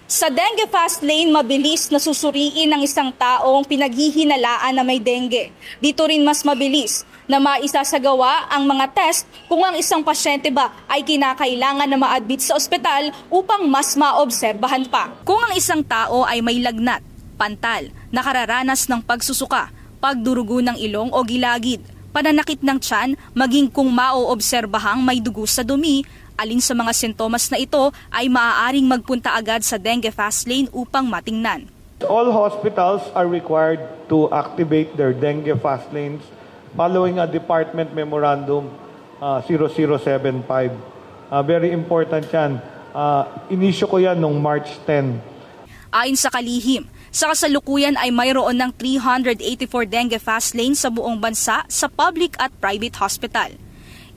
Sa dengue fast lane, mabilis na susuriin ng isang taong pinaghihinalaan na may dengue. Dito rin mas mabilis na maisasagawa ang mga test kung ang isang pasyente ba ay kinakailangan na ma-admit sa ospital upang mas maobserbahan pa. Kung ang isang tao ay may lagnat, pantal, nakararanas ng pagsusuka, pagdurugo ng ilong o gilagid, pananakit ng tiyan, maging kung maoobserbahang may dugo sa dumi, alin sa mga sintomas na ito ay maaaring magpunta agad sa dengue fast lane upang matingnan. All hospitals are required to activate their dengue fast lanes following a department memorandum 0075. Very important yan. Inisyo ko yan noong March 10. Ayon sa kalihim, sa kasalukuyan ay mayroon ng 384 dengue fast lanes sa buong bansa sa public at private hospital.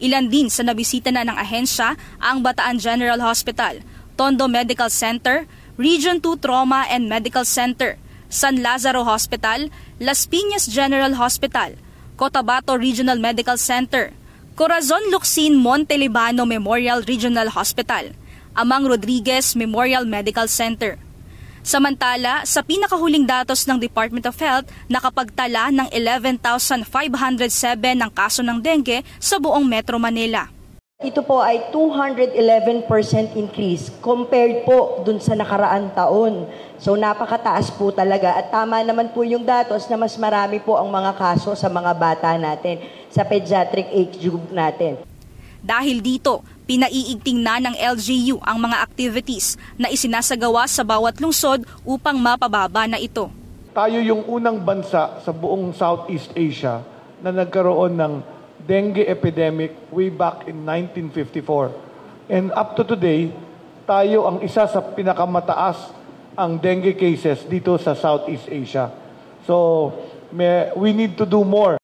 Ilan din sa nabisita na ng ahensya ang Bataan General Hospital, Tondo Medical Center, Region 2 Trauma and Medical Center, San Lazaro Hospital, Las Piñas General Hospital, Cotabato Regional Medical Center, Corazon Locsin Monte Libano Memorial Regional Hospital, Amang Rodriguez Memorial Medical Center. Samantala, sa pinakahuling datos ng Department of Health, nakapagtala ng 11,507 ng kaso ng dengue sa buong Metro Manila. Ito po ay 211% increase compared po dun sa nakaraan taon. So napakataas po talaga at tama naman po yung datos na mas marami po ang mga kaso sa mga bata natin, sa pediatric age group natin. Dahil dito, pinaiigting na ng LGU ang mga activities na isinasagawa sa bawat lungsod upang mapababa na ito. Tayo yung unang bansa sa buong Southeast Asia na nagkaroon ng dengue epidemic way back in 1954. And up to today, tayo ang isa sa pinakamataas ang dengue cases dito sa Southeast Asia. So, we need to do more.